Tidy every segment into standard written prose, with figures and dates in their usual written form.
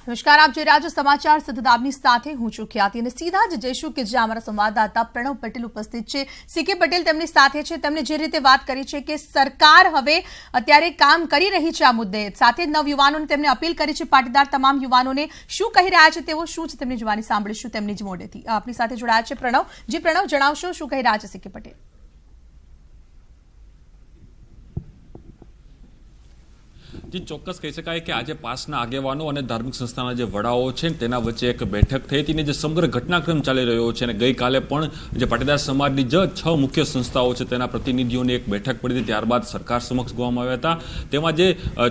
નમસ્કાર, આપ જોઈ રહ્યા છો સમાચાર સતત આપની સાથે હું છું ખ્યાતિ અને સીધા જ જઈશું કે જ્યાં અમારા સંવાદદાતા પ્રણવ પટેલ ઉપસ્થિત છે। સીકે પટેલ તેમની સાથે છે। તેમણે જે રીતે વાત કરી છે કે સરકાર હવે અત્યારે કામ કરી રહી છે આ મુદ્દે, સાથે જ નવયુવાનોને તેમને અપીલ કરી છે, પાટીદાર તમામ યુવાનોને શું કહી રહ્યા છે તેઓ, શું છે તેમની જવાની સાંભળીશું તેમની જ મોઢેથી। આપની સાથે જોડાયા છે પ્રણવ। જી પ્રણવ, જણાવશો શું કહી રહ્યા છે સીકે પટેલ? जी ચોક્કસ કહી શકાય કે આજે પાસના આગેવાનો અને ધાર્મિક સંસ્થાના જે વડાઓ છે તેના વચ્ચે એક બેઠક થઈ હતી ને જે સમગ્ર ઘટનાક્રમ ચાલી રહ્યો છે અને ગઈકાલે પણ જે પાટીદાર સમાજની જે 6 મુખ્ય સંસ્થાઓ છે તેના પ્રતિનિધિઓની એક બેઠક પડી હતી, ત્યારબાદ સરકાર સમક્ષ ગવામાં આવ્યા હતા। તેમાં જે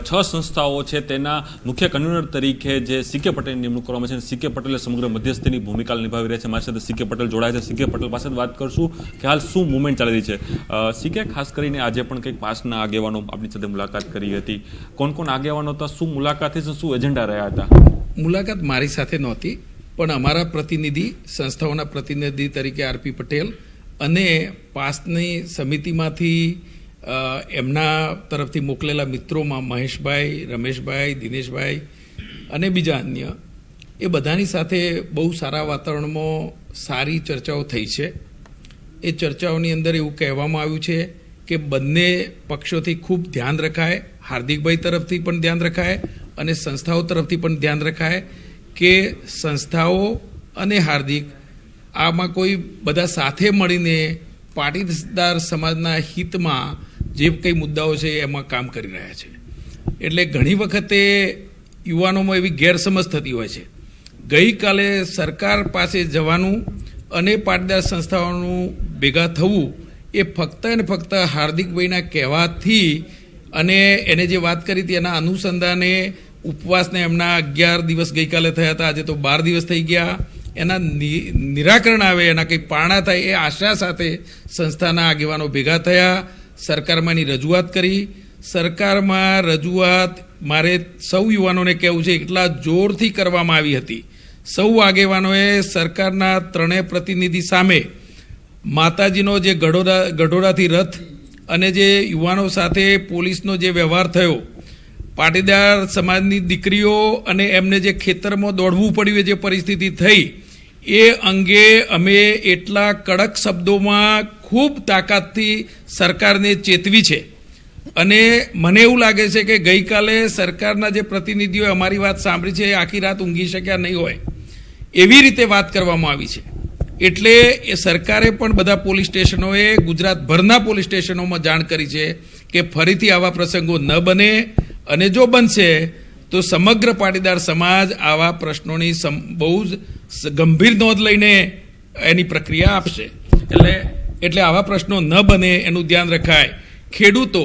6 સંસ્થાઓ છે તેના મુખ્ય કન્વીનર તરીકે જે સીકે પટેલની નિમણૂક કરવામાં છે, સીકે પટેલે સમગ્ર મધ્યસ્થીની ભૂમિકા નિભાવી રહ્યા છે। મારી સાથે સીકે પટેલ જોડાયા છે। સીકે પટેલ પાસે વાત કરશું કે હાલ શું મુવમેન્ટ ચાલી રહી છે। સીકે, ખાસ કરીને આજે પણ કંઈક પાસના આગેવાનો આપણી સાથે મુલાકાત કરી હતી, કોણ આગેવાનો હતા, શું મુલાકાત છે, શું એજન્ડા રહ્યા હતા? મુલાકાત મારી સાથે નહોતી, પણ અમારા પ્રતિનિધિ, સંસ્થાઓના પ્રતિનિધિ તરીકે આરપી પટેલ અને પાસની સમિતિમાંથી એમના તરફથી મોકલેલા મિત્રોમાં મહેશભાઈ, રમેશભાઈ, દિનેશભાઈ અને બીજા અન્ય, એ બધાની સાથે બહુ સારા વાતાવરણમાં સારી ચર્ચાઓ થઈ છે। એ ચર્ચાઓની અંદર એવું કહેવામાં આવ્યું છે કે બંને પક્ષોથી ખૂબ ધ્યાન રખાય, હાર્દિકભાઈ તરફથી પણ ધ્યાન રખાય અને સંસ્થાઓ તરફથી પણ ધ્યાન રખાય કે સંસ્થાઓ અને હાર્દિક આમાં કોઈ બધા સાથે મળીને પાટીદાર સમાજના હિતમાં જે કંઈ મુદ્દાઓ છે એમાં કામ કરી રહ્યા છે। એટલે ઘણી વખતે યુવાનોમાં એવી ગેરસમજ થતી હોય છે। ગઈકાલે સરકાર પાસે જવાનું અને પાટીદાર સંસ્થાઓનું ભેગા થવું એ ફક્ત અને ફક્ત હાર્દિકભાઈના કહેવાથી અને એને જે વાત કરી હતી એના અનુસંધાને ઉપવાસને એમના 11 દિવસ ગઈકાલે થયા હતા, આજે તો 12 દિવસ થઈ ગયા, એના નિરાકરણ આવે, એના કંઈ પારણા થાય એ આશા સાથે સંસ્થાના આગેવાનો ભેગા થયા, સરકારમાં એની રજૂઆત કરી। સરકારમાં રજૂઆત મારે સૌ યુવાનોને કહેવું છે એટલા જોરથી કરવામાં આવી હતી। સૌ આગેવાનોએ સરકારના 3 પ્રતિનિધિ સામે માતાજીનો જે ગઢોડાથી રથ અને જે યુવાનો સાથે પોલીસનો જે વ્યવહાર થયો, પાટીદાર સમાજની દીકરીઓ અને એમને જે ખેતરમાં દોડવું પડ્યું, જે પરિસ્થિતિ થઈ, એ અંગે અમે એટલા કડક શબ્દોમાં ખૂબ તાકાતથી સરકારને ચેતવી છે। અને મને એવું લાગે છે કે ગઈકાલે સરકારના જે પ્રતિનિધિઓએ અમારી વાત સાંભળી છે એ આખી રાત ઊંઘી શક્યા નહીં હોય એવી રીતે વાત કરવામાં આવી છે। એટલે એ સરકારે પણ બધા પોલીસ સ્ટેશનોએ, ગુજરાતભરના પોલીસ સ્ટેશનોમાં જાણ કરી છે કે ફરીથી આવા પ્રસંગો ન બને અને જો બનશે તો સમગ્ર પાટીદાર સમાજ આવા પ્રશ્નોની બહુ જ ગંભીર નોંધ લઈને એની પ્રક્રિયા આપશે। એટલે આવા પ્રશ્નો ન બને એનું ધ્યાન રખાય। ખેડૂતો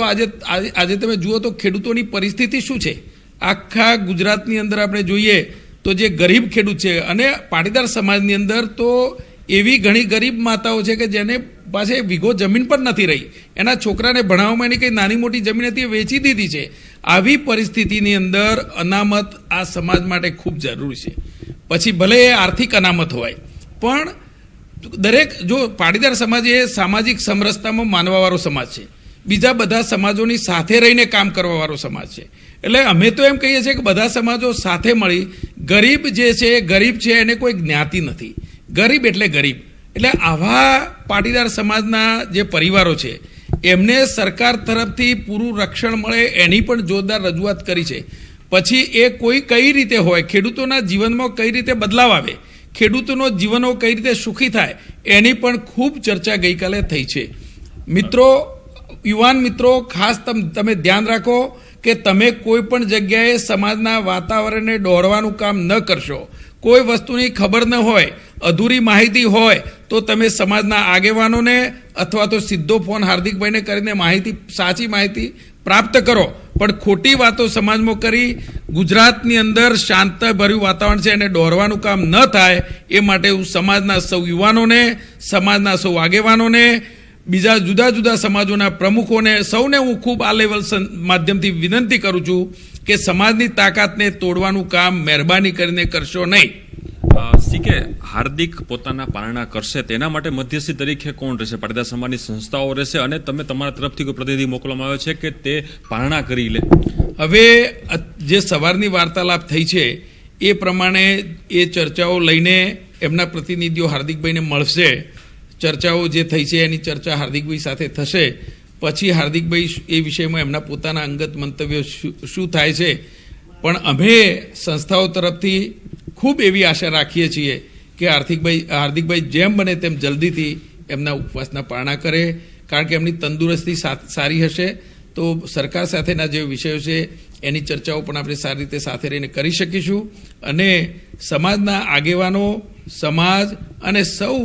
આજે તમે જુઓ તો ખેડૂતોની પરિસ્થિતિ શું છે આખા ગુજરાતની અંદર આપણે જોઈએ તો જે ગરીબ ખેડૂત છે, અને પાટીદાર સમાજની અંદર તો એવી ઘણી ગરીબ માતાઓ છે કે જેને પાસે વીઘો જમીન પણ નથી રહી, એના છોકરાને ભણાવવામાં એની કંઈ નાની મોટી જમીન હતી એ વેચી દીધી છે। આવી પરિસ્થિતિની અંદર અનામત આ સમાજ માટે ખૂબ જરૂરી છે। પછી ભલે એ આર્થિક અનામત હોય, પણ દરેક જો પાટીદાર સમાજ એ સામાજિક સમરસતામાં માનવાવાળો સમાજ છે, બીજા બધા સમાજોની સાથે રહીને કામ કરવાવાળો સમાજ છે। એટલે અમે તો એમ કહીએ છીએ કે બધા સમાજો સાથે મળી, ગરીબ જે છે ગરીબ છે, એને કોઈ જ્ઞાતિ નથી, ગરીબ એટલે ગરીબ। એટલે આવા પાટીદાર સમાજના જે પરિવારો છે એમને સરકાર તરફથી પૂરું રક્ષણ મળે એની પણ જોરદાર રજૂઆત કરી છે। પછી એ કોઈ કઈ રીતે હોય, ખેડૂતોના જીવનમાં કઈ રીતે બદલાવ આવે, ખેડૂતોનો જીવનો કઈ રીતે સુખી થાય, એની પણ ખૂબ ચર્ચા ગઈકાલે થઈ છે। મિત્રો, યુવાન મિત્રો, ખાસ તમે ધ્યાન રાખો કે તમે કોઈ પણ જગ્યાએ સમાજના વાતાવરણને દોરવાનું કામ ન કરશો। કોઈ વસ્તુની ખબર ન હોય, અધૂરી માહિતી હોય તો તમે સમાજના આગેવાનોને અથવા તો સીધો ફોન હાર્દિકભાઈને કરીને સાચી માહિતી પ્રાપ્ત કરો, પણ ખોટી વાતો સમાજમાં કરી ગુજરાતની અંદર શાંતિભર્યું વાતાવરણ છે એને દોરવાનું કામ ન થાય એ માટે હું સમાજના સૌ યુવાનોને, સમાજના સૌ આગેવાનોને, બીજા જુદા જુદા સમાજોના પ્રમુખોને, સૌને હું ખૂબ આ લેવલ માધ્યમથી વિનંતી કરું છું કે સમાજની તાકાતને તોડવાનું કામ મહેરબાની કરીને કરશો નહીં। સીકે, હાર્દિક પોતાના પારણા કરશે તેના માટે મધ્યસ્થી તરીકે કોણ રહેશે? પાટીદાર સમાજની સંસ્થાઓ રહેશે અને તમે તમારા તરફથી કોઈ પ્રતિનિધિ મોકલવામાં આવ્યો છે કે તે પારણા કરી લે? હવે જે સવારની વાર્તાલાપ થઈ છે એ પ્રમાણે એ ચર્ચાઓ લઈને એમના પ્રતિનિધિઓ હાર્દિકભાઈને મળશે. ચર્ચાઓ જે થઈ છે એની ચર્ચા હાર્દિકભાઈ સાથે થશે. પછી હાર્દિકભાઈ એ વિષયમાં એમના પોતાના અંગત મંતવ્યો શું થાય છે. પણ અમે સંસ્થાઓ તરફથી ખૂબ એવી આશા રાખીએ છીએ કે હાર્દિકભાઈ જેમ બને તેમ જલ્દીથી એમના ઉપવાસના પારણા કરે, કારણ કે એમની તંદુરસ્તી સારી હશે તો સરકાર સાથેના જે વિષયો છે એની ચર્ચાઓ પણ આપણે સારી રીતે સાથે રહીને કરી શકીશું. અને સમાજના આગેવાનો, સમાજ અને સૌ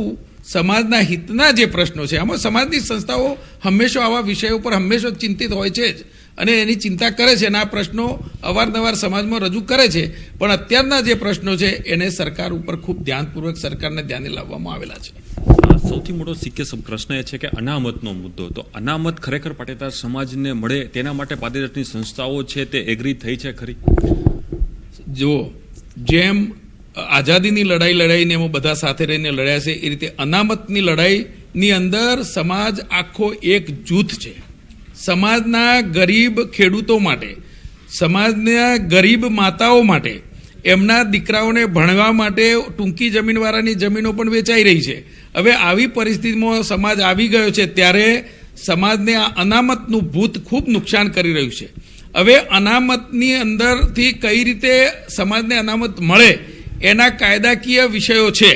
સમાજના હિતના જે પ્રશ્નો છે, આમાં સમાજની સંસ્થાઓ હંમેશા આવા વિષયો પર હંમેશા ચિંતિત હોય છે જ અને એની ચિંતા કરે છે અને આ પ્રશ્નો અવારનવાર સમાજમાં રજૂ કરે છે. પણ અત્યારના જે પ્રશ્નો છે એને સરકાર ઉપર ખૂબ ધ્યાનપૂર્વક સરકારને ધ્યાને લાવવામાં આવેલા છે. સૌથી મોટો સિક્કે પ્રશ્ન એ છે કે અનામતનો મુદ્દો. તો અનામત ખરેખર પાટીદાર સમાજને મળે તેના માટે પાટીદારની સંસ્થાઓ છે તે એગ્રી થઈ છે ખરી? જો જેમ આઝાદીની લડાઈને એમાં બધા સાથે રહીને લડ્યા છે, એ રીતે અનામતની લડાઈની અંદર સમાજ આખો એક જૂથ છે. સમાજના ગરીબ ખેડૂતો માટે, સમાજના ગરીબ માતાઓ માટે, એમના દીકરાઓને ભણવા માટે ટૂંકી જમીનવાળાની જમીનો પણ વેચાઈ રહી છે. હવે આવી પરિસ્થિતિમાં સમાજ આવી ગયો છે ત્યારે સમાજને આ અનામતનું ભૂત ખૂબ નુકસાન કરી રહ્યું છે. હવે અનામતની અંદરથી કઈ રીતે સમાજને અનામત મળે એના કાયદાકીય વિષયો છે.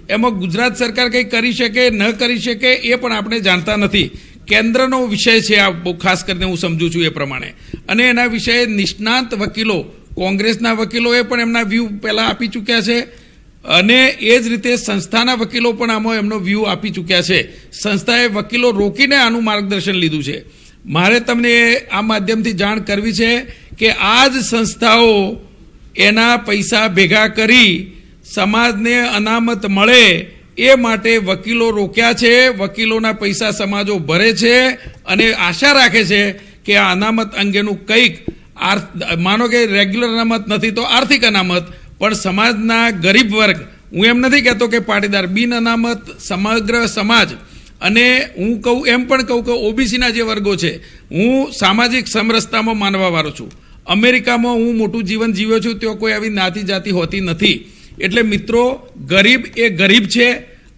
એમાં ગુજરાત સરકાર કંઈ કરી શકે ન કરી શકે એ પણ આપણે જાણતા નથી. કેન્દ્રનો વિષય છે આ, બહુ ખાસ કરીને હું સમજુ છું એ પ્રમાણે. અને એના વિષયે નિષ્ણાંત વકીલો, કોંગ્રેસના વકીલોએ પણ એમના વ્યૂ પહેલા આપી ચૂક્યા છે અને એ જ રીતે સંસ્થાના વકીલો પણ આમાં એમનો વ્યૂ આપી ચૂક્યા છે. સંસ્થાએ વકીલો રોકીને આનું માર્ગદર્શન લીધું છે. મારે તમને આ માધ્યમથી જાણ કરવી છે કે આ જ સંસ્થાઓ એના પૈસા ભેગા કરી સમાજને અનામત મળે એ માટે વકીલો રોક્યા છે. વકીલોના પૈસા સમાજો ભરે છે અને આશા રાખે છે કે આ અનામત અંગેનું કંઈક, માનો કે રેગ્યુલર અનામત નથી તો આર્થિક અનામત, પણ સમાજના ગરીબ વર્ગ, હું એમ નથી કહેતો કે પાટીદાર, બિન અનામત સમગ્ર સમાજ. અને હું એમ પણ કહું કે ઓબીસીના જે વર્ગો છે, હું સામાજિક સમરસતામાં માનવા વાળો છું. અમેરિકામાં હું મોટું જીવન જીવ્યો છું, ત્યાં કોઈ આવી નાતી જાતિ હોતી નથી. એટલે મિત્રો, ગરીબ એ ગરીબ છે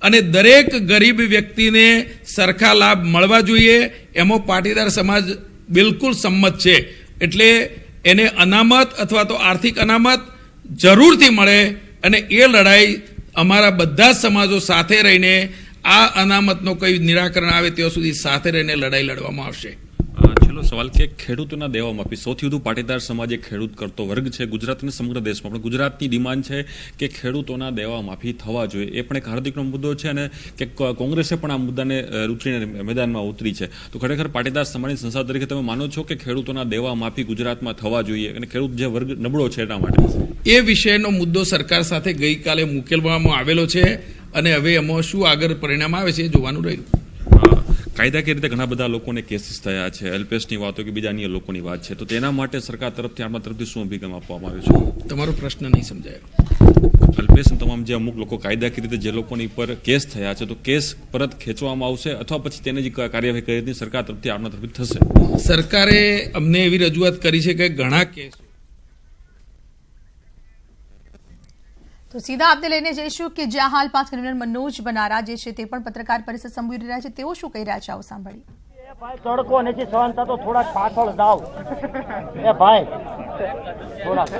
અને દરેક ગરીબ વ્યક્તિને સરખા લાભ મળવા જોઈએ, એમાં પાટીદાર સમાજ બિલકુલ સંમત છે. એટલે એને અનામત અથવા તો આર્થિક અનામત જરૂરથી મળે અને એ લડાઈ અમારા બધા જ સમાજો સાથે રહીને આ અનામતનો કોઈ નિરાકરણ આવે ત્યાં સુધી સાથે રહીને લડાઈ લડવામાં આવશે. છેલ્લો સવાલ કે ખેડૂતોના દેવા માફી, સૌથી વધુ પાટીદાર સમાજ એક ખેડૂત કરતો વર્ગ છે ગુજરાત અને સમગ્ર દેશમાં. પણ ગુજરાતની ડિમાન્ડ છે કે ખેડૂતોના દેવા માફી થવા જોઈએ. એ પણ એક હાર્દિકનો મુદ્દો છે અને કે કોંગ્રેસે પણ આ મુદ્દાને ઉતરીને મેદાનમાં ઉતરી છે. તો ખરેખર પાટીદાર સમાજની સંસ્થા તરીકે તમે માનો છો કે ખેડૂતોના દેવા માફી ગુજરાતમાં થવા જોઈએ અને ખેડૂત જે વર્ગ નબળો છે એના માટે? એ વિષયનો મુદ્દો સરકાર સાથે ગઈકાલે મૂકેલવામાં આવેલો છે અને હવે એમાં શું આગળ પરિણામ આવે છે એ જોવાનું રહ્યું. કાયદાકીય રીતે ઘણા બધા લોકોને કેસીસ થયા છે, અલ્પેશની વાત હોય કે બીજા અન્ય લોકોની વાત છે, તો તેના માટે સરકાર તરફથી આપણા તરફથી શું અભિગમ આપવામાં આવ્યો છે? તમારો પ્રશ્ન નહીં સમજાયો. અલ્પેશ તમામ જે અમુક લોકો કાયદાકીય રીતે જે લોકોની પર કેસ થયા છે, તો કેસ પરત ખેંચવામાં આવશે અથવા પછી તેની જે કાર્યવાહી કરી હતી સરકાર તરફથી આપણા તરફથી થશે? સરકારે અમને એવી રજૂઆત કરી છે કે ઘણા કેસ. તો સીધા આપને લઈને જઈશું કે જ્યાં હાલ 5 કન્વીનર મનોજ બનારા જે છે તે પણ પત્રકાર પરિષદ સંબોધી રહ્યા છે. તેઓ શું કહી રહ્યા છે આવો સાંભળીએ. ભાઈ તડકો નથી સહન થતો, થોડાક પાછળ જાવ. એ ભાઈ થોડાક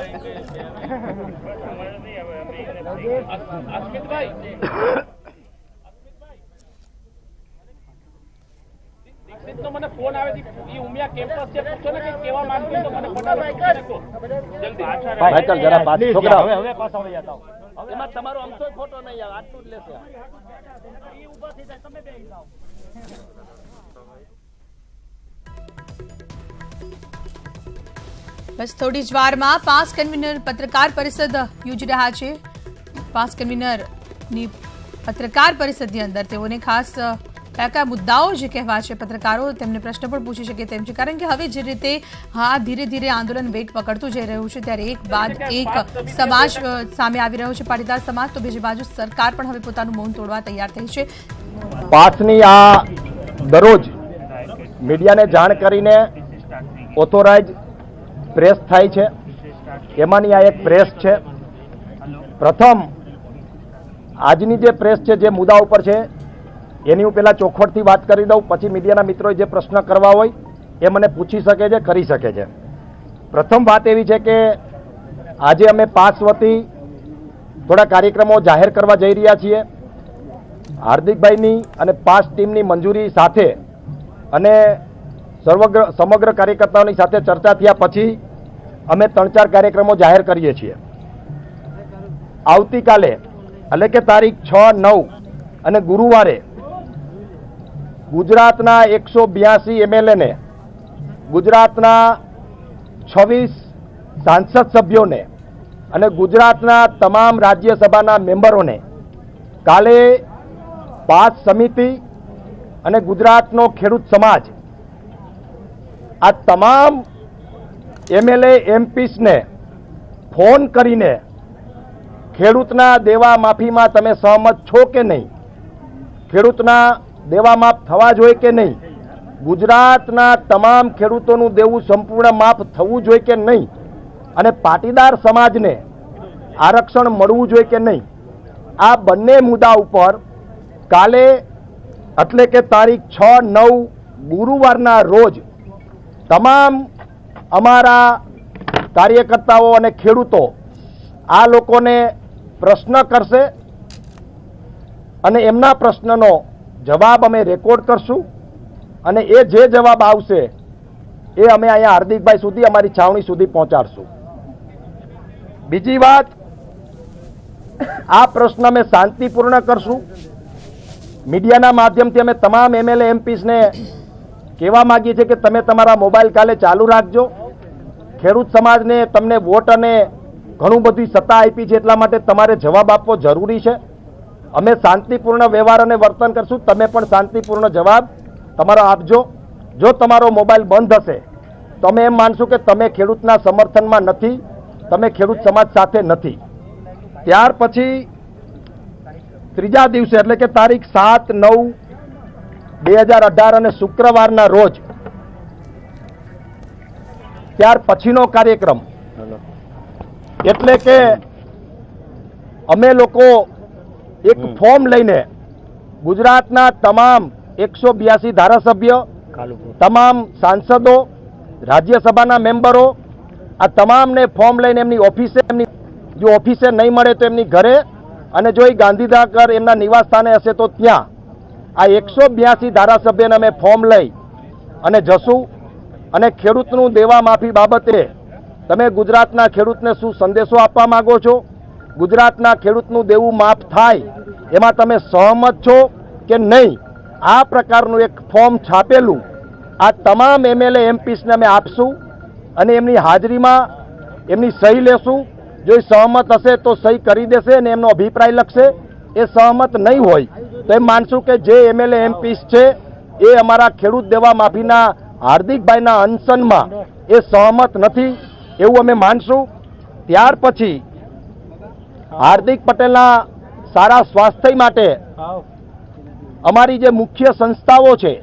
મને ફોન આવે છે, ઉમિયા કેમ્પસ છે, પૂછો ને કે કેવા માંગતો તો મને ફટાફટ ભાઈ ચાલ જરા બાદ છોકરા હવે પાછા વયા જાવ. એમાં તમારો અમથો ફોટો નહીં આવે, આટલું જ લેશે. ઈ ઊભા થઈ જાય, તમે બેસી જાવ. બસ થોડી જ વારમાં 5 કન્વીનર પત્રકાર પરિષદ યોજી રહ્યા છે. 5 કન્વીનરની પત્રકાર પરિષદની અંદર તેઓને ખાસ કયા મુદ્દાઓ જે કહેવા છે પત્રકારો તેમને પ્રશ્ન પણ પૂછી શકે તેમ છે. કારણ કે હવે જે રીતે ધીરે ધીરે આંદોલન વેગ પકડતું જઈ રહ્યું છે ત્યારે એક બાદ એક સમાજ સામે આવી રહ્યો છે, પાટીદાર સમાજ. તો બીજી બાજુ સરકાર પણ હવે પોતાનું મૌન તોડવા તૈયાર થઈ છે. પાસની આ દરરોજ મીડિયાને જાણ કરીને ઓથોરાઇઝ પ્રેસ થાય છે, એમાંની આ એક પ્રેસ છે. પ્રથમ આજની જે પ્રેસ છે, જે મુદ્દા ઉપર છે એની હું પહેલાં ચોખવટથી વાત કરી દઉં, પછી મીડિયાના મિત્રોએ જે પ્રશ્ન કરવા હોય એ મને પૂછી શકે છે, કરી શકે છે. પ્રથમ વાત એવી છે કે આજે અમે પાસ વતી થોડા કાર્યક્રમો જાહેર કરવા જઈ રહ્યા છીએ. હાર્દિકભાઈની અને પાસ ટીમની મંજૂરી સાથે અને સમગ્ર કાર્યકર્તાઓની સાથે ચર્ચા થયા પછી અમે 3-4 કાર્યક્રમો જાહેર કરીએ છીએ. આવતીકાલે એટલે કે તારીખ 6, 9 અને ગુરુવારે ગુજરાતના 182 MLAને, ગુજરાતના 26 સાંસદ સભ્યોને અને ગુજરાતના તમામ રાજ્યસભાના મેમ્બરોને કાલે પાસ સમિતિ અને ગુજરાતનો ખેડૂત સમાજ આ તમામ MLA MPsને ફોન કરીને ખેડૂતના દેવા માફીમાં તમે સહમત છો કે નહીં, ખેડૂતના દેવા માફ થવા જોઈએ કે નહીં, ગુજરાતના તમામ ખેડૂતોનું દેવું સંપૂર્ણ માફ થવું જોઈએ કે નહીં, અને પાટીદાર સમાજને આરક્ષણ મળવું જોઈએ કે નહીં, આ બંને મુદ્દા ઉપર કાલે એટલે કે તારીખ 6, 9 ગુરુવારના રોજ તમામ અમારા કાર્યકર્તાઓ અને ખેડૂતો આ લોકોને પ્રશ્ન કરશે અને એમના પ્રશ્નનો જવાબ અમે રેકોર્ડ કરશું અને એ જે જવાબ આવશે એ અમે અહીંયા હાર્દિકભાઈ સુધી, અમારી છાવણી સુધી પહોંચાડશું. બીજી વાત, આ પ્રશ્ન અમે શાંતિપૂર્ણ કરશું. મીડિયાના માધ્યમથી અમે તમામ MLA MPsને કહેવા માંગીએ છીએ કે તમે તમારા મોબાઈલ કાલે ચાલુ રાખજો. ખેડૂત સમાજને તમને વોટ અને ઘણું બધી સત્તા આપી છે, એટલા માટે તમારે જવાબ આપવો જરૂરી છે. અમે શાંતિપૂર્ણ વ્યવહાર અને વર્તન કરશું, તમે પણ શાંતિપૂર્ણ જવાબ તમારો આપજો. જો તમારો મોબાઈલ બંધ હશે તો અમે એમ માનશું કે તમે ખેડૂતના સમર્થનમાં નથી, તમે ખેડૂત સમાજ સાથે નથી. ત્યાર પછી ત્રીજા દિવસે એટલે કે તારીખ 7, 9, 2018 અને શુક્રવારના રોજ ત્યાર પછીનો કાર્યક્રમ એટલે કે અમે લોકો એક ફોર્મ લઈને ગુજરાતના તમામ 182 ધારાસભ્ય, તમામ સાંસદો, રાજ્યસભાના મેમ્બરો આ તમામને ફોર્મ લઈને એમની ઓફિસે, જો ઓફિસે નહીં મળે તો એમની ઘરે, અને જો એ ગાંધીનગર એમના નિવાસ સ્થાને હશે તો ત્યાં આ 182 ધારાસભ્યને અમે ફોર્મ લઈ અને જશું અને ખેડૂતનું દેવા માફી બાબતે તમે ગુજરાતના ખેડૂતને શું સંદેશો આપવા માંગો છો, ગુજરાતના ખેડૂતનું દેવું માફ થાય એમાં તમે સહમત છો કે નહીં, આ પ્રકારનું એક ફોર્મ છાપેલું આ તમામ MLA MPsને અમે આપશું અને એમની હાજરીમાં એમની સહી લેશું. જો એ સહમત હશે તો સહી કરી દેશે અને એમનો અભિપ્રાય લખશે. એ સહમત નહીં હોય તો એમ માનશું કે જે MLA MPs છે એ અમારા ખેડૂત દેવા માફીના હાર્દિકભાઈના અનશનમાં એ સહમત નથી એવું અમે માનશું. ત્યાર પછી હાર્દિક પટેલના સારા સ્વાસ્થ્ય માટે અમારી જે મુખ્ય સંસ્થાઓ છે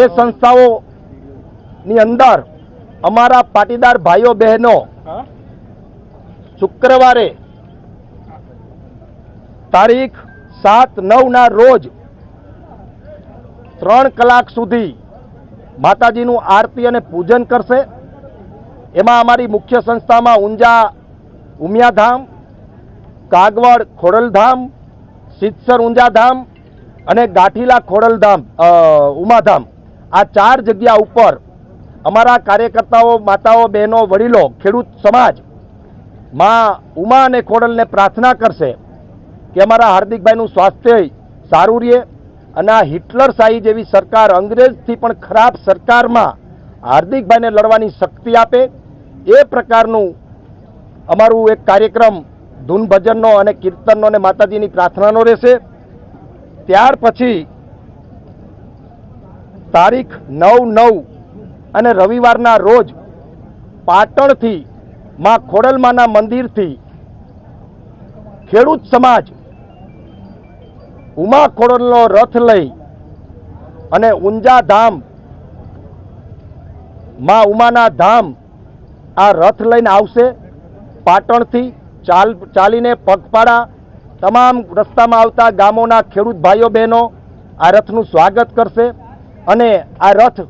એ સંસ્થાઓની અંદર અમારા પાટીદાર ભાઈઓ બહેનો શુક્રવારે તારીખ 7, 9 ના રોજ 3 કલાક સુધી માતાજીનું આરતી અને પૂજન કરશે. એમાં અમારી મુખ્ય સંસ્થામાં ઊંઝા ઉમિયાધામ, કાગવડ ખોડલધામ, સિદ્ધસર ઊંઝાધામ અને ગાંઠીલા ખોડલધામ ઉમાધામ આ 4 જગ્યા ઉપર અમારા કાર્યકર્તાઓ, માતાઓ, બહેનો, વડીલો, ખેડૂત સમાજ માં ઉમા અને ખોડલને પ્રાર્થના કરશે કે અમારા હાર્દિકભાઈનું સ્વાસ્થ્ય સારું રહે અને આ હિટલરશાહી જેવી સરકાર, અંગ્રેજથી પણ ખરાબ સરકારમાં હાર્દિકભાઈને લડવાની શક્તિ આપે. એ પ્રકારનું અમારું એક કાર્યક્રમ ધૂન ભજનનો અને કીર્તનનો અને માતાજીની પ્રાર્થનાનો રહેશે. ત્યાર પછી તારીખ 9 અને રવિવારના રોજ પાટણથી માં ખોડલમાના મંદિરથી ખેડૂત સમાજ ઉમા ખોડલનો રથ લઈ અને ઊંઝા ધામ માં ઉમાના ધામ આ રથ લઈને આવશે. પાટણથી ચાલીને પગપાળા તમામ રસ્તામાં આવતા ગામોના ખેડૂત ભાઈઓ બહેનો આ રથનું સ્વાગત કરશે અને આ રથ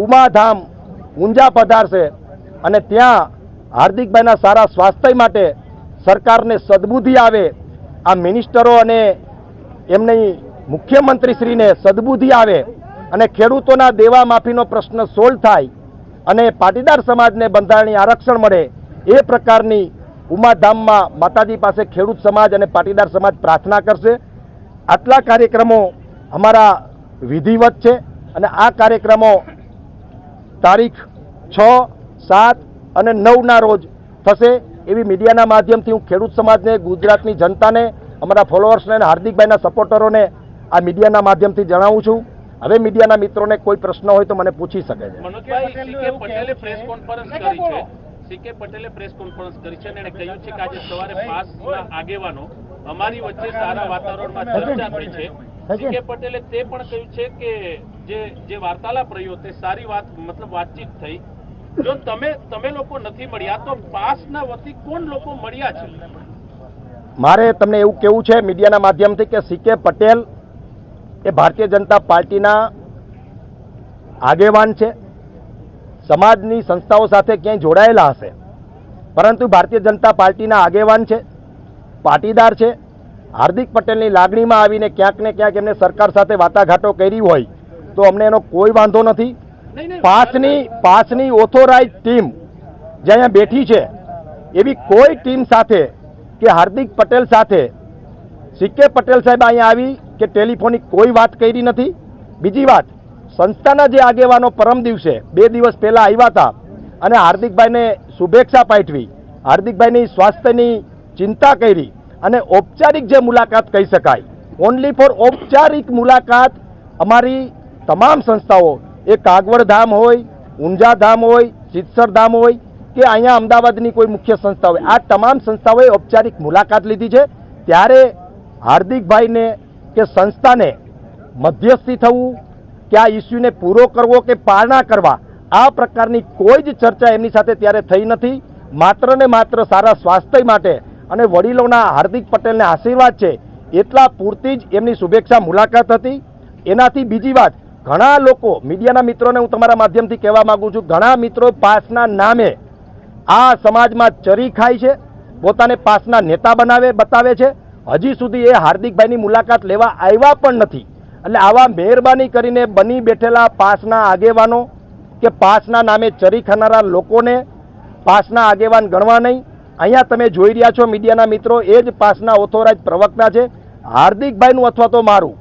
ઉમાધામ ઊંઝા પધારશે અને ત્યાં હાર્દિકભાઈના સારા સ્વાસ્થ્ય માટે સરકારને સદબુદ્ધિ આવે, આ મિનિસ્ટરો અને એમની મુખ્યમંત્રીશ્રીને સદબુદ્ધિ આવે અને ખેડૂતોના દેવા માફીનો પ્રશ્ન સોલ્વ થાય અને પાટીદાર સમાજને બંધારણીય આરક્ષણ મળે એ પ્રકારની ઉમાધામમાં માતાજી પાસે ખેડૂત સમાજ અને પાટીદાર સમાજ પ્રાર્થના કરશે. આટલા કાર્યક્રમો અમારા વિધિવત છે અને આ કાર્યક્રમો તારીખ 6, 7 અને 9ના રોજ થશે એવી મીડિયાના માધ્યમથી હું ખેડૂત સમાજને, ગુજરાતની જનતાને, અમારા ફોલોઅર્સને અને હાર્દિકભાઈના સપોર્ટરોને આ મીડિયાના માધ્યમથી જણાવું છું. હવે મીડિયાના મિત્રોને કોઈ પ્રશ્ન હોય તો મને પૂછી શકે છે. મનોજભાઈ, સીકે પટેલે પ્રેસ કોન્ફરન્સ કરી છે. સીકે પટેલે પ્રેસ કોન્ફરન્સ કરી છે અને એણે કહ્યું છે કે આજે સવારે પાસના આગેવાનો અમારી વચ્ચે સારા વાતાવરણમાં ચર્ચા થઈ છે. સીકે પટેલે તે પણ કહ્યું છે કે જે વાર્તાલાપ રહ્યો તે સારી વાતચીત થઈ. જો તમે લોકો નથી મળ્યા તો પાસના વતી કોણ લોકો મળ્યા છે? મારે તમને એવું કહેવું છે મીડિયાના માધ્યમથી કે સીકે પટેલ એ ભારતીય જનતા પાર્ટીના આગેવાન છે. સમાજની સંસ્થાઓ સાથે ક્યાંય જોડાયેલા હશે, પરંતુ ભારતીય જનતા પાર્ટીના આગેવાન છે, પાટીદાર છે. હાર્દિક પટેલની લાગણીમાં આવીને ક્યાંક ને ક્યાંક એમને સરકાર સાથે વાટાઘાટો કરી હોય તો અમને એનો કોઈ વાંધો નથી. પાસની ઓથોરાઇઝ ટીમ જે અહીંયા બેઠી છે એવી કોઈ ટીમ સાથે કે હાર્દિક પટેલ સાથે સીકે પટેલ સાહેબ અહીંયા આવી કે ટેલિફોનિક કોઈ વાત કરી નથી. બીજી વાત, સંસ્થાના જે આગેવાનો પરમ દિવસે 2 દિવસ પહેલા આવ્યા હતા અને હાર્દિકભાઈને શુભેચ્છા પાઠવી, હાર્દિકભાઈની સ્વાસ્થ્યની ચિંતા કરી અને ઔપચારિક જે મુલાકાત કહી શકાય, ઓનલી ફોર ઔપચારિક મુલાકાત અમારી તમામ સંસ્થાઓ, એ કાગવડ ધામ હોય, ઊંઝા ધામ હોય, સિદ્ધસર ધામ હોય કે અહીંયા અમદાવાદની કોઈ મુખ્ય સંસ્થા હોય, આ તમામ સંસ્થાઓએ ઔપચારિક મુલાકાત લીધી છે. ત્યારે હાર્દિકભાઈને કે સંસ્થાને મધ્યસ્થી થવું કે આ ઇસ્યુને પૂરો કરવો કે પારણા કરવા, આ પ્રકારની કોઈ જ ચર્ચા એમની સાથે ત્યારે થઈ નથી. માત્ર ને માત્ર સારા સ્વાસ્થ્ય માટે અને વડીલોના હાર્દિક પટેલને આશીર્વાદ છે એટલા પૂરતી જ એમની શુભેચ્છા મુલાકાત હતી. એનાથી બીજી વાત, ઘણા લોકો, મીડિયાના મિત્રોને હું તમારા માધ્યમથી કહેવા માંગુ છું, ઘણા મિત્રો પાસના નામે આ સમાજમાં ચરી ખાય છે, પોતાને પાસના નેતા બતાવે છે. હજી સુધી એ હાર્દિકભાઈની મુલાકાત લેવા આવ્યા પણ નથી. એટલે આવા મહેરબાની કરીને બની બેઠેલા પાસના આગેવાનો કે પાસના નામે ચરી ખાનારા લોકોને પાસના આગેવાન ગણવા નહીં. અહીંયા તમે જોઈ રહ્યા છો મીડિયાના મિત્રો, એ જ પાસના ઓથોરાઇઝ પ્રવક્તા છે. હાર્દિકભાઈનું અથવા તો મારું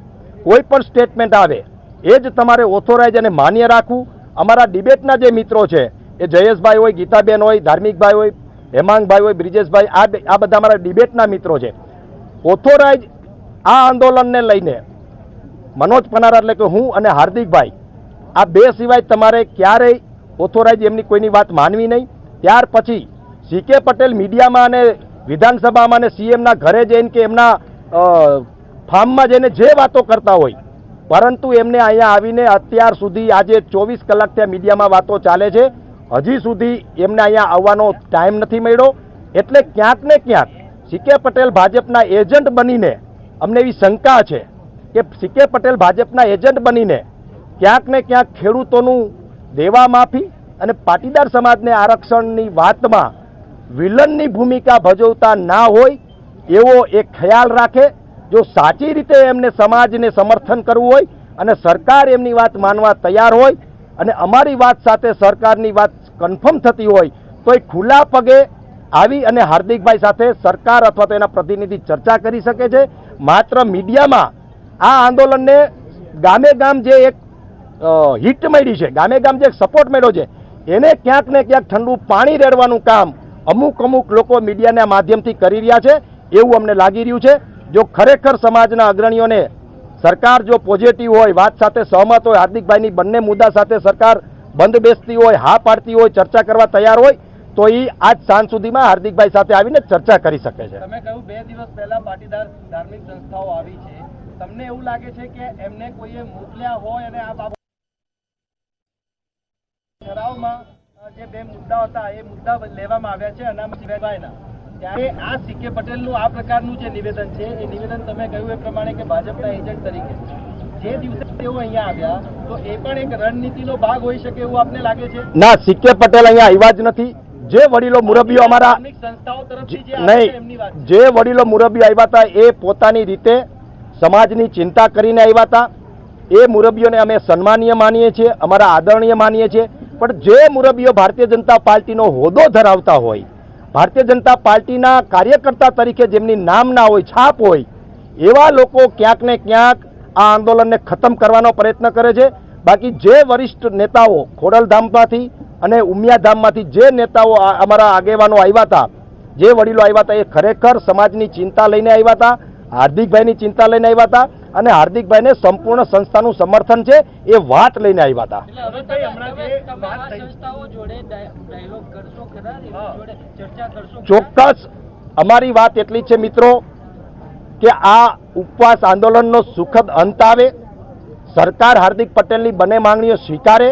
કોઈ પણ સ્ટેટમેન્ટ આવે એ જ તમારે ઓથોરાઇઝ અને માન્ય રાખવું. અમારા ડિબેટના જે મિત્રો છે એ જયેશભાઈ હોય, ગીતાબેન હોય, ધાર્મિકભાઈ હોય, હેમાંગભાઈ હોય, બ્રિજેશભાઈ, આ બધા અમારા ડિબેટના મિત્રો છે. ઓથોરાઇઝ આ આંદોલનને લઈને મનોજ પનારા એટલે કે હું અને હાર્દિકભાઈ, આ બે સિવાય તમારે ક્યારેય ઓથોરાઇઝ એમની કોઈની વાત માનવી નહીં. ત્યાર પછી સીકે પટેલ મીડિયામાં અને વિધાનસભામાં અને સીએમના ઘરે જઈને કે એમના ફાર્મમાં જઈને જે વાતો કરતા હોય, પરંતુ એમને અહીંયા આવીને અત્યાર સુધી આજે 24 કલાક ત્યાં મીડિયામાં વાતો ચાલે છે, હજી સુધી એમને અહીંયા આવવાનો ટાઈમ નથી મળ્યો. એટલે ક્યાંક ને ક્યાંક સીકે પટેલ ભાજપના એજન્ટ બનીને, અમને એવી શંકા છે કે સીકે પટેલ ભાજપના એજન્ટ બનીને ક્યાંક ને ક્યાંક ખેડૂતોનું દેવા માફી અને પાટીદાર સમાજને આરક્ષણની વાતમાં વિલનની ભૂમિકા ભજવતા ના હોય એવો એક ખ્યાલ રાખે. જો સાચી રીતે એમને સમાજને સમર્થન કરવું હોય અને સરકાર એમની વાત માનવા તૈયાર હોય અને અમારી વાત સાથે સરકારની વાત કન્ફર્મ થતી હોય તો એ ખુલ્લા પગે આવી અને હાર્દિકભાઈ સાથે સરકાર અથવા તો એના પ્રતિનિધિ ચર્ચા કરી શકે છે. માત્ર મીડિયામાં આ આંદોલનને ગામે ગામ જે એક હિટ મળી છે, ગામે ગામ જે સપોર્ટ મળ્યો છે, એને ક્યાંક ને ક્યાંક ઠંડુ પાણી રેડવાનું કામ અમુક લોકો મીડિયાના માધ્યમથી કરી રહ્યા છે એવું અમને લાગી રહ્યું છે. જો ખરેખર સમાજના અગ્રણીઓને સરકાર જો પોઝિટિવ હોય, વાત સાથે સહમત હોય, હાર્દિકભાઈની બંને મુદ્દા સાથે સરકાર બંધ બેસતી હોય, હા પાડતી હોય, ચર્ચા કરવા તૈયાર હોય તો એ આજ સાંજ સુધીમાં હાર્દિકભાઈ સાથે આવીને ચર્ચા કરી શકે છે. તમે કહ્યું 2 દિવસ પહેલા પાટીદાર ધાર્મિક સંસ્થાઓ આવી છે, તમને એવું લાગે છે કે એમને કોઈએ મોકલ્યા હોય અને આ બાબત ઠરાવમાં જે બે મુદ્દાઓ હતા એ મુદ્દા લેવામાં આવ્યા છે અનામત સિવાયના. ત્યારે આ સીકે પટેલનું આ પ્રકારનું જે નિવેદન છે એ નિવેદન તમે કહ્યું એ પ્રમાણે કે ભાજપના એજન્ટ તરીકે જે દિવસે તેઓ અહીંયા આવ્યા તો એ પણ એક રણનીતિનો ભાગ હોઈ શકે એવું આપને લાગે છે? ના, સીકે પટેલ અહીંયા આવ્યા જ નથી. જે વડીલો મુરબ્બીઓ અમારા ધાર્મિક સંસ્થાઓ તરફથી જે આવે છે એમની વાત નહીં, જે વડીલો મુરબ્બીઓ આવ્યા હતા એ પોતાની રીતે સમાજની ચિંતા કરીને આવ્યા હતા. એ મુરબ્બીઓને અમે સન્માનીય માનીએ છીએ, અમારા આદરણીય માનીએ છીએ. પણ જે મુરબ્બીઓ ભારતીય જનતા પાર્ટીનો હોદ્દો ધરાવતા હોય, ભારતીય જનતા પાર્ટીના કાર્યકર્તા તરીકે જેમની નામ ના હોય, છાપ હોય, એવા લોકો ક્યાંક ને ક્યાંક આ આંદોલનને ખતમ કરવાનો પ્રયત્ન કરે છે. બાકી જે વરિષ્ઠ નેતાઓ ખોડલધામમાંથી અને ઉમિયાધામમાંથી જે નેતાઓ અમારા આગેવાનો આવ્યા હતા, જે વડીલો આવ્યા હતા, એ ખરેખર સમાજની ચિંતા લઈને આવ્યા હતા, હાર્દિકભાઈની ચિંતા લઈને આવ્યા હતા અને હાર્દિકભાઈને સંપૂર્ણ સંસ્થાનું સમર્થન છે એ વાત લઈને આવ્યા હતા. ચોક્કસ અમારી વાત એટલી છે મિત્રો કે આ ઉપવાસ આંદોલનનો સુખદ અંત આવે, સરકાર હાર્દિક પટેલની બંને માંગણીઓ સ્વીકારે.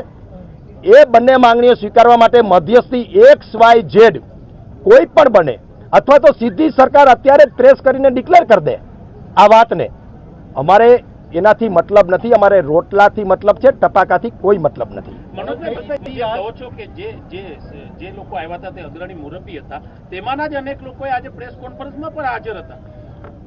એ બંને માંગણીઓ સ્વીકારવા માટે મધ્યસ્થી XYZ કોઈ પણ બને, અથવા તો સીધી સરકાર અત્યારે જ પ્રેસ કરીને ડિક્લેર કરી દે આ વાતને. અમારે એનાથી મતલબ નથી, અમારે રોટલાથી મતલબ છે, ટપાકાથી કોઈ મતલબ નથી. કહો છો કે જે લોકો આવ્યા હતા તે અગ્રણી મુરબ્બી હતા, તેમાંના જ અનેક લોકોએ આજે પ્રેસ કોન્ફરન્સમાં પણ હાજર હતા.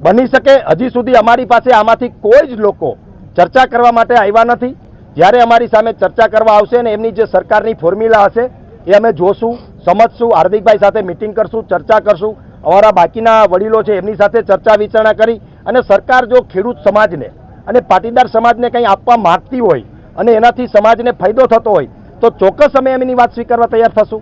બની શકે હજી સુધી અમારી પાસે આમાંથી કોઈ જ લોકો ચર્ચા કરવા માટે આવ્યા નથી. જ્યારે અમારી સામે ચર્ચા કરવા આવશે ને એમની જે સરકારની ફોર્મ્યુલા હશે એ અમે જોશું, સમજશું. હાર્દિકભાઈ સાથે મિટિંગ કરશું, ચર્ચા કરશું. અમારા બાકીના વડીલો છે એમની સાથે ચર્ચા વિચારણા કરી અને સરકાર જો ખેડૂત સમાજને અને પાટીદાર સમાજને કંઈ આપવા માંગતી હોય અને એનાથી સમાજને ફાયદો થતો હોય તો ચોક્કસ અમે એમની વાત સ્વીકારવા તૈયાર થશું.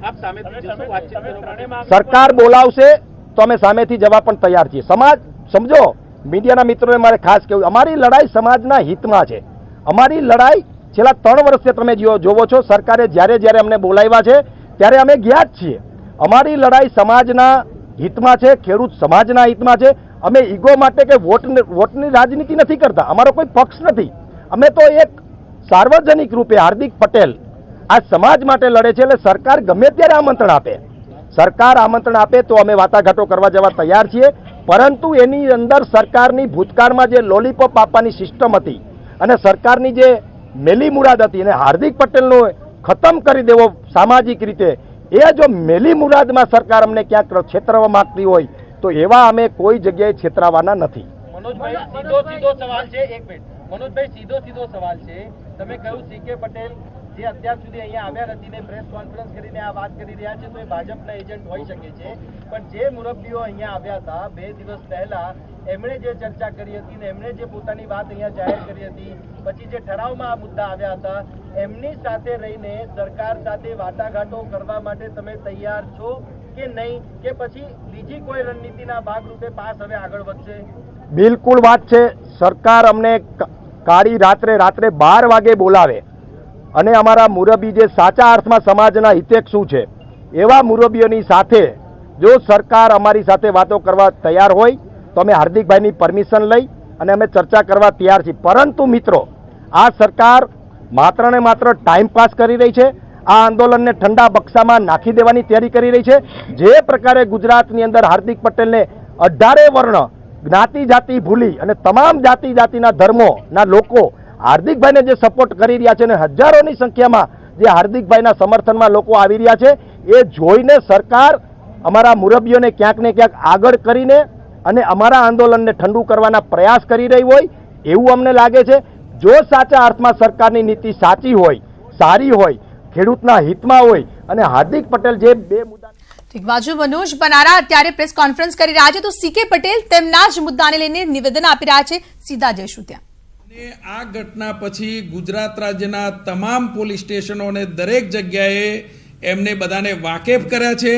સરકાર બોલાવશે તો અમે સામેથી જવા પણ તૈયાર છીએ. સમાજ સમજો, મીડિયાના મિત્રોને મારે ખાસ કહેવું, અમારી લડાઈ સમાજના હિતમાં છે. અમારી લડાઈ છેલ્લા 3 વર્ષથી તમે જોવો છો, સરકારે જ્યારે અમને બોલાવ્યા છે ત્યારે અમે ગયા જ છીએ. અમારી લડાઈ સમાજના હિતમાં છે, ખેડૂત સમાજના હિતમાં છે. અમે ઈગો માટે કે વોટની રાજનીતિ નથી કરતા, અમારો કોઈ પક્ષ નથી. અમે તો એક સાર્વજનિક રૂપે હાર્દિક પટેલ આ સમાજ માટે લડે છે. એટલે સરકાર ગમે ત્યારે આમંત્રણ આપે, સરકાર આમંત્રણ આપે તો અમે વાટાઘાટો કરવા જવા તૈયાર છીએ. પરંતુ એની અંદર સરકારની ભૂતકાળમાં જે લોલીપોપ આપવાની સિસ્ટમ હતી અને સરકારની જે મેલી મુરાદ હતી અને હાર્દિક પટેલનો ખતમ કરી દેવો સામાજિક રીતે, એ જો મેલી મુરાદમાં સરકાર અમને ક્યાંક છેતરવા માંગતી હોય તો એવા અમે કોઈ જગ્યાએ છેતરાવાના નથી. મનોજભાઈ સીધો સવાલ છે, એક મિનિટ મનોજભાઈ, સીધો સવાલ છે. તમે કહ્યું સીકે પટેલ જે અત્યાર સુધી અહીંયા આવ્યા નથી ને પ્રેસ કોન્ફરન્સ કરીને આ વાત કરી રહ્યા છે તો એ ભાજપના એજન્ટ હોઈ શકે છે. પણ જે મુરબ્બીઓ અહીંયા આવ્યા હતા 2 દિવસ પહેલા, એમણે જે ચર્ચા કરી હતી ને એમણે જે પોતાની વાત અહીંયા જાહેર કરી હતી, પછી જે ઠરાવમાં આ મુદ્દા આવ્યા હતા, એમની સાથે રહીને સરકાર સાથે વાટાઘાટો કરવા માટે તમે તૈયાર છો કે નહીં, કે પછી બીજી કોઈ રણનીતિના ભાગરૂપે પાસ હવે આગળ વધશે? બિલકુલ વાત છે. સરકાર અમને કાળી રાત્રે 12 વાગે બોલાવે અને અમારા મુરબ્બી જે સાચા અર્થમાં સમાજના હિતેક્ષુ છે એવા મુરબ્બીઓની સાથે જો સરકાર અમારી સાથે વાતો કરવા તૈયાર હોય તો અમે હાર્દિકભાઈની પરમિશન લઈ અને અમે ચર્ચા કરવા તૈયાર છીએ. પરંતુ મિત્રો, આ સરકાર માત્ર ને માત્ર ટાઈમ પાસ કરી રહી છે. આ આંદોલનને ઠંડા બક્સામાં નાખી દેવાની તૈયારી કરી રહી છે. જે પ્રકારે ગુજરાતની અંદર હાર્દિક પટેલને 18 વર્ણ જ્ઞાતિ જાતિ ભૂલી અને તમામ જાતિ જાતિના ધર્મોના લોકો હાર્દિકભાઈને જે સપોર્ટ કરી રહ્યા છે અને હજારોની સંખ્યામાં જે હાર્દિકભાઈના સમર્થનમાં લોકો આવી રહ્યા છે, એ જોઈને સરકાર અમારા મુરબ્બીઓને ક્યાંક ને ક્યાંક આગળ કરીને અને અમારા આંદોલનને ઠંડુ કરવાના પ્રયાસ કરી રહી હોય એવું અમને લાગે છે. જો સાચા અર્થમાં સરકારની નીતિ સાચી હોય, સારી હોય, ખેડૂતના હિતમાં હોય અને હાર્દિક પટેલ જે 2 મુદ્દા ઠીક, બાજુ મનોજ બનારા અત્યારે પ્રેસ કોન્ફરન્સ કરી રહ્યા છે તો સીકે પટેલ તેમના જ મુદ્દાને લઈને નિવેદન આપી રહ્યા છે. સીધા જઈશું ત્યાં. આ ઘટના પછી ગુજરાત રાજ્યના તમામ પોલીસ સ્ટેશનો અને દરેક જગ્યાએ એમને બધાને વાકેફ કર્યા છે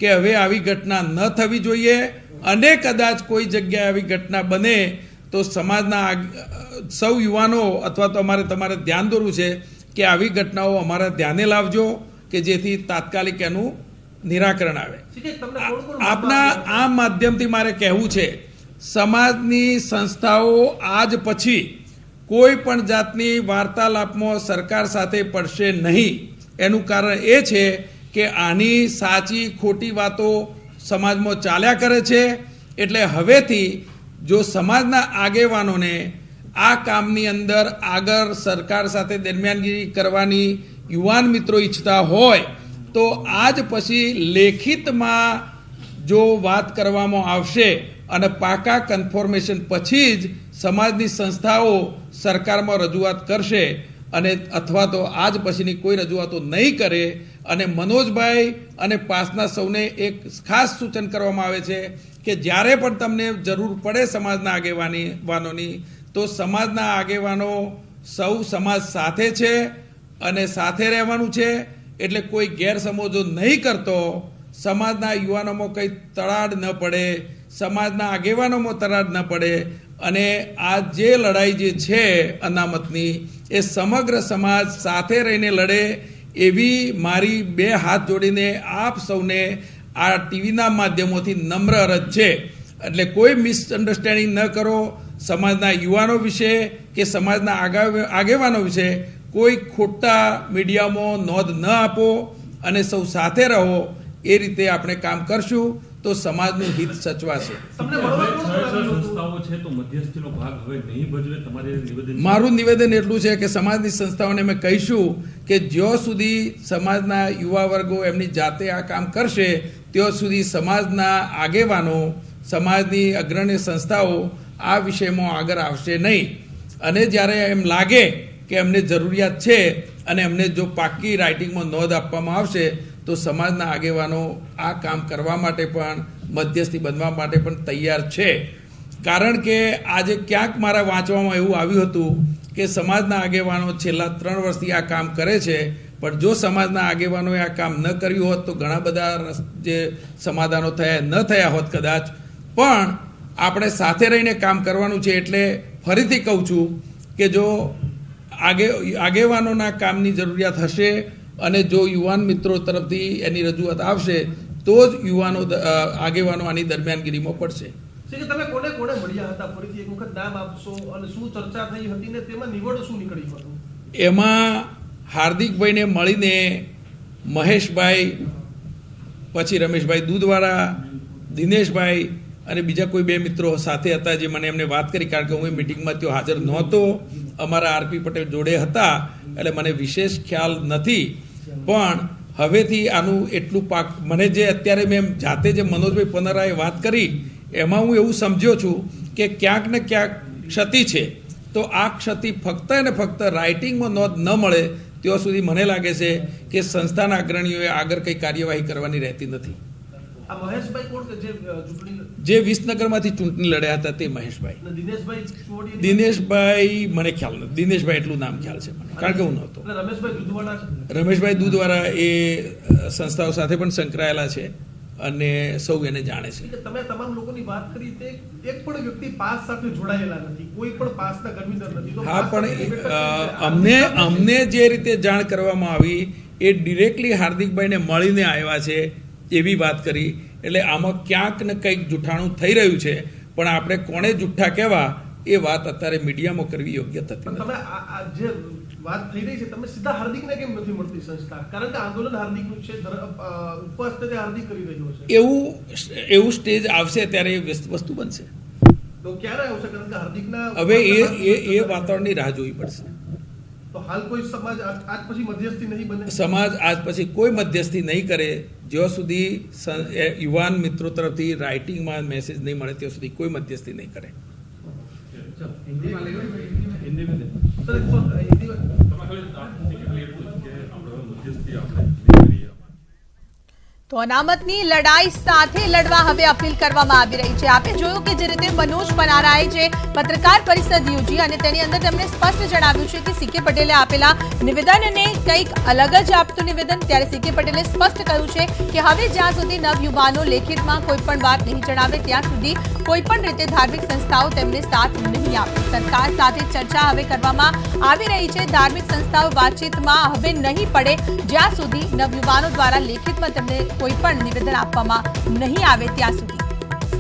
કે હવે આવી ઘટના ન થવી જોઈએ અને કદાચ કોઈ જગ્યાએ આવી ઘટના બને તો સમાજના સૌ યુવાનો અથવા તો તમારે ધ્યાન દોરવું છે કે આવી ઘટનાઓ અમારા ધ્યાને લાવજો કે જેથી તાત્કાલિક એનું નિરાકરણ આવે. આપના આ માધ્યમથી મારે કહેવું છે, સમાજની સંસ્થાઓ આજ પછી કોઈ પણ જાતની વાર્તાલાપમાં સરકાર સાથે પડશે નહીં. એનું કારણ એ છે કે આની સાચી ખોટી વાતો સમાજમાં ચાલ્યા કરે છે, એટલે હવેથી જો સમાજના આગેવાનોને આ કામની અંદર આગળ સરકાર સાથે દરમિયાનગીરી કરવાની યુવાન મિત્રો ઈચ્છતા હોય તો આજ પછી લેખિતમાં જો વાત કરવામાં આવશે અને પાકા કન્ફર્મેશન પછી જ સમાજની સંસ્થાઓ સરકારમાં રજૂઆત કરશે, અને અથવા તો આજ પછીની કોઈ રજૂઆતો નહીં કરે. અને મનોજભાઈ અને પાસના સૌને એક ખાસ સૂચન કરવામાં આવે છે કે જ્યારે પણ તમને જરૂર પડે સમાજના આગેવાનોની તો સમાજના આગેવાનો સૌ સમાજ સાથે છે અને સાથે રહેવાનું છે. એટલે કોઈ ગેરસમજો નહીં કરતો, સમાજના યુવાનોમાં કંઈ તડાડ ન પડે, સમાજના આગેવાનોમાં તડાડ ન પડે, અને આ જે લડાઈ જે છે અનામતની એ સમગ્ર સમાજ સાથે રહીને લડે એવી મારી 2 હાથ જોડીને આપ સૌને આ ટીવીના માધ્યમોથી નમ્ર અરજ છે. એટલે કોઈ મિસઅન્ડરસ્ટેન્ડિંગ ન કરો. સમાજના યુવાનો વિશે કે સમાજના આગેવાનો વિશે કોઈ ખોટા મીડિયામાં નોંધ ન આપો અને સૌ સાથે રહો. એ રીતે આપણે કામ કરશું તો સમાજનું હિત સચવાશે. મારું નિવેદન એટલું છે કે સમાજની સંસ્થાઓને અમે કહીશું કે જ્યાં સુધી સમાજના યુવા વર્ગો એમની જાતે આ કામ કરશે ત્યાં સુધી સમાજના આગેવાનો, સમાજની અગ્રણી સંસ્થાઓ આ વિષયમાં આગળ આવશે નહીં. અને જ્યારે એમ લાગે કે એમને જરૂરિયાત છે અને એમને જો પાકી રાઇટિંગમાં નોંધ આપવામાં આવશે તો સમાજના આગેવાનો આ કામ કરવા માટે પણ, મધ્યસ્થી બનવા માટે પણ તૈયાર છે. કારણ કે આજે ક્યાંક મારા વાંચવામાં એવું આવ્યું હતું કે સમાજના આગેવાનો છેલ્લા 3 વર્ષથી આ કામ કરે છે, પણ જો સમાજના આગેવાનોએ આ કામ ન કર્યું હોત તો ઘણા બધા જે સમાધાનો થયા ન થયા હોત કદાચ. પણ આપણે સાથે રહીને કામ કરવાનું છે. એટલે ફરીથી કહું છું કે જો આગેવાનોના કામની જરૂરિયાત હશે અને જો યુવાન મિત્રો તરફથી એની રજૂઆત આવશે તો જ આગેવાનો આની દરમિયાનગીરીમાં પડશે. તમે કોને કોને મળ્યા હતા? ફરીથી એક વખત નામ આપશો અને શું ચર્ચા થઈ હતી ને તેમાં નિવડ શું નીકળ્યું હતું? એમાં હાર્દિકભાઈને મળીને મહેશભાઈ, પછી રમેશભાઈ દૂધવાળા, દિનેશભાઈ અને બીજા કોઈ 2 મિત્રો સાથે હતા જે મને એમને વાત કરી. કારણ કે હું એ મિટિંગમાં ત્યાં હાજર નહોતો, અમારા આરપી પટેલ જોડે હતા, એટલે મને વિશેષ ખ્યાલ નથી. પણ હવેથી આનું એટલું મને જે અત્યારે મેં જાતે જે મનોજભાઈ પનરાએ વાત કરી એમાં હું એવું સમજ્યો છું કે ક્યાંક ને ક્યાંક ક્ષતિ છે. તો આ ક્ષતિ ફક્ત ને ફક્ત રાઇટિંગમાં નોંધ ન મળે ત્યાં સુધી મને લાગે છે કે સંસ્થાના અગ્રણીઓએ આગળ કંઈ કાર્યવાહી કરવાની રહેતી નથી. જે વિસનગરમાંથી ચૂંટણી લડ્યા હતા તે મહેશભાઈ. દિનેશભાઈ મને ખ્યાલ નથી. દિનેશભાઈ એટલું નામ ખ્યાલ છે મને, કારણ કે હું નહોતો. રમેશભાઈ દૂધવાળા એ સંસ્થાઓ સાથે પણ સંકળાયેલા છે અને સૌ એને જાણે છે. તમે તમામ લોકોની વાત કરી તે એક પણ વ્યક્તિ પાસ સાથે જોડાયેલા નથી, કોઈ પણ પાસના કર્મીદાર નથી. હા, પણ અમને જે રીતે જાણ કરવામાં આવી એ ડિરેક્ટલી હાર્દિકભાઈને મળીને આવ્યા છે એવી વાત કરી. એટલે આમાં ક્યાંક ને કંઈક જૂઠાણું થઈ રહ્યું છે, પણ આપણે કોણે જૂઠા કહેવા એ વાત અત્યારે મીડિયામાં કરવી યોગ્ય થતી નથી. તમે જે વાત થઈ રહી છે તમે સીધા હાર્દિકને કેમ નથી મળતી સંસ્થા? કારણ કે આંદોલન હાર્દિકનું છે, ઉપવાસ તે હાર્દિક કરી રહ્યો છે. એવું સ્ટેજ આવશે ત્યારે એ વસ્તુ બનશે. તો ક્યારે આવશે? કારણ કે હાર્દિકના હવે એ વાતાવરણની રાહ જોવી પડશે. તો હાલ કોઈ સમાજ આજ પછી મધ્યસ્થી નહીં બને? સમાજ આજ પછી કોઈ મધ્યસ્થી નહીં કરે જ્યાં સુધી યુવાન મિત્રો તરફથી રાઇટિંગમાં મેસેજ નહીં મળે ત્યાં સુધી કોઈ મધ્યસ્થી નહીં કરે. તો અનામતની લડાઈ સાથે લડવા હવે અપીલ કરવામાં આવી રહી છે. આપે જોયું કે જે રીતે મનોજ પનારાએ જે પત્રકાર પરિષદ યોજી અને તેની અંદર તેમણે સ્પષ્ટ જણાવ્યું છે કે સીકે પટેલે આપેલા નિવેદનને કંઈક અલગ જ આપતું નિવેદન. ત્યારે સીકે પટેલે સ્પષ્ટ કહ્યું છે કે હવે જ્યાં સુધી નવયુવાનો લેખિતમાં કોઈ પણ વાત નહીં જણાવે ત્યાં સુધી કોઈ પણ રીતે ધાર્મિક સંસ્થાઓ તેમને સાથ નહીં આપે. સરકાર સાથે ચર્ચા હવે કરવામાં આવી રહી છે. ધાર્મિક સંસ્થાઓ વાતચીતમાં હવે નહીં પડે જ્યાં સુધી નવયુવાનો દ્વારા લેખિતમાં તેમને કોઈ પણ નિવેદન આપવામાં નહીં આવે ત્યાં સુધી.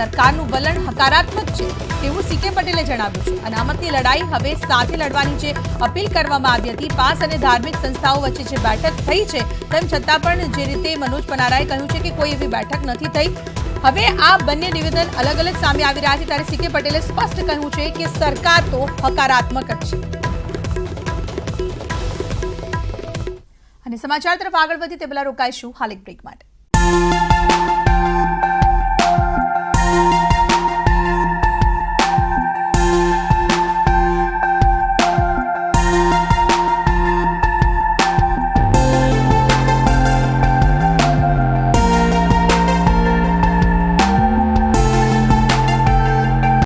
સરકારનું વલણ હકારાત્મક છે તેવું સીકે પટેલે જણાવ્યું છે. અનામતની લડાઈ હવે સાથે લડવાની જે અપીલ કરવામાં આવી હતી, પાસ અને ધાર્મિક સંસ્થાઓ વચ્ચે જે બેઠક થઈ છે તેમ છતાં પણ જે રીતે મનોજ પનારાએ કહ્યું છે કે કોઈ એવી બેઠક નથી થઈ. હવે આ બંને નિવેદન અલગ અલગ સામે આવી રહ્યા છે ત્યારે સીકે પટેલે સ્પષ્ટ કહ્યું છે કે સરકાર તો હકારાત્મક જ છે. અને સમાચાર તરફ આગળ વધી તે પહેલા રોકાઈશું હાલ એક બ્રેક માટે.